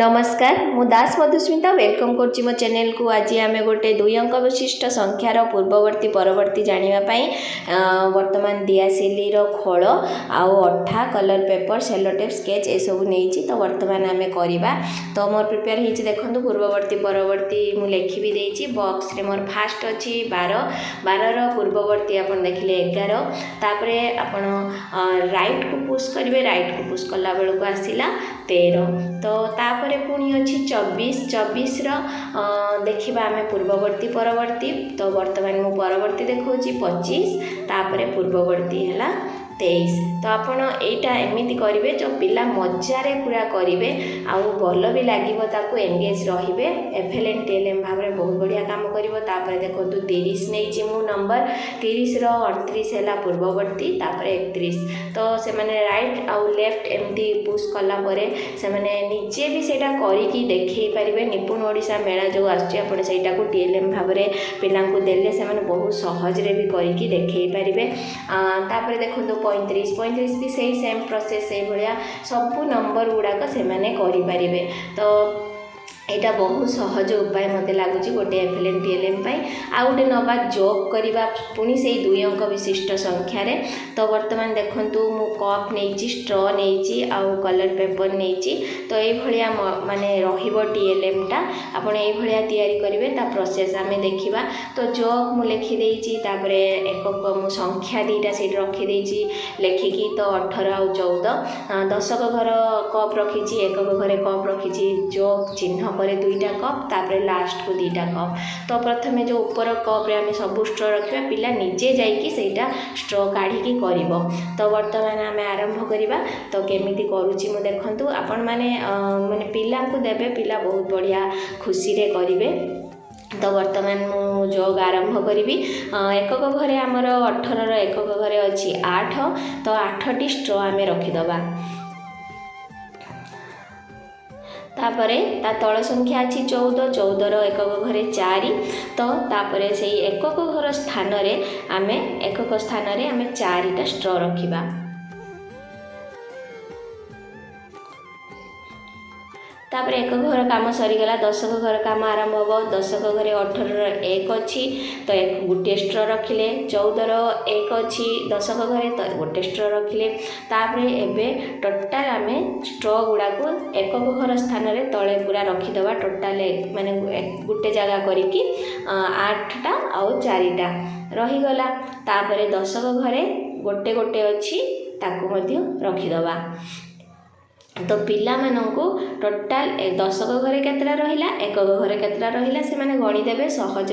नमस्कार मु दास मधुस्मिता वेलकम करछि मो चैनल को। आज आम गोटे 2 अंक विशिष्ट संख्यार पूर्ववर्ती परवर्ती जानापी वर्तमान दियासिली खोल आउ अठा कलर पेपर सेलोटेप स्केच ए सब नहीं तो वर्तमान आम करवा। तो मोर प्रिपेयर होती देखो पूर्ववर्ती परवर्ती मु लिखि भी देछि बॉक्स रे मोर फास्ट अच्छी 12 पूर्ववर्ती आप देखिले 11 तापरे आपण राइट को पुश करेंगे राइट को पुश कला बेलू को आसला 13 तो तापरे पुणी अच्छी 24 देखा आम पूर्ववर्ती परवर्ती। तो वर्तमान मु परवर्ती देखा 25 तापरे पूर्ववर्ती है 23। तो आपण एटा एमिति करिवे जो पिला मजारे पूरा करिवे आउ भल भी लागिवो ताकू एंगेज रहिबे एफएलएन टीएलएम भाव में बहुत बढ़िया काम करिवो। तापर देखंतु 30 नहीं मु नंबर 30 रो 38 हैला पूर्ववर्ती तापर 31। तो से माने राइट आउ लेफ्ट एमती पुश कला परे से माने निजे भी सेटा करिकी देखै परिबे। निपुण ओडिसा मेला जो आछि आपण सेटा को टीएलएम भाव में पिला को देले से माने बहुत सहज रे भी करिकी देखै परिबे। तापर देखंतु 35 भी सही सेम प्रोसेस से भाया सबू नंबर गुड़ाक से माने करि परिबे। तो यहाँ बहुत सहज उपाय मत लगुच गोटे एफएलएन टीएलएम आ गोटे नवा जॉब करवा पुणी से 2 अंक विशिष्ट संख्यार। तो वर्तमान देखूँ मु कप नहीं स्ट्रॉ नहीं आउ कलर पेपर नहीं तो ये माने टीएलएम टा आपण ये करेंगे ता प्रोसेस आम देखा। तो जॉब मु लिखिदे एक मु संख्या 2टा से रखीदे लेखिकी तो 18 आउ 14 दशक घर कप रखी एक घरे कप रखी जॉब चिन्ह पर 2टा कप तापर लास्ट को 2टा कप। तो प्रथमे जो ऊपर कप रे आम सब स्ट्रॉ रखा पिला निजे जाइकी सेटा स्ट्रॉ काढ़ी कर। तो वर्तमान आम आरंभ करवा। तो केमिति करूची मु देखंतु आपण माने माने पिला को देबे पिला बहुत बढ़िया खुशी रे करिवे। तो वर्तमान मु जोग आरंभ करी एकक घरे आमर 18 एकक घरे अच्छी 8 तो 8टी स्ट्रॉ आम रखीदबा। तापरे ता तल संख्या अच्छी 14 एकक घरे 4 तो तापरे से एकक घर स्थान रे आमे एकक स्थान रे आमे 4टा स्ट्रॉ रखिबा। तापर एक घर काम सरीगला दशक घर काम आरंभ हो। दशक घरे 18 1 अच्छी तो एक गोटे स्ट्रॉ रखिले 14 1 अच्छी दशक घरे तो गोटे स्ट्रॉ रखिले। तापर एबे टोटाल आमे स्ट्रॉ गुड़ा को एकक घर स्थान रे तले पूरा रखीदबा टोटाल माने गोटे जगह करिकी 8टा आउ 4टा रहीगला। तापर दशक घरे गोटे गोटे अच्छी ताकू मध्य रखीदबा। तो पिला माननकु टोटाल दशक घरे केतरा रहिला एकक घरे केतरा रहिला से माने गणिदेबे सहज।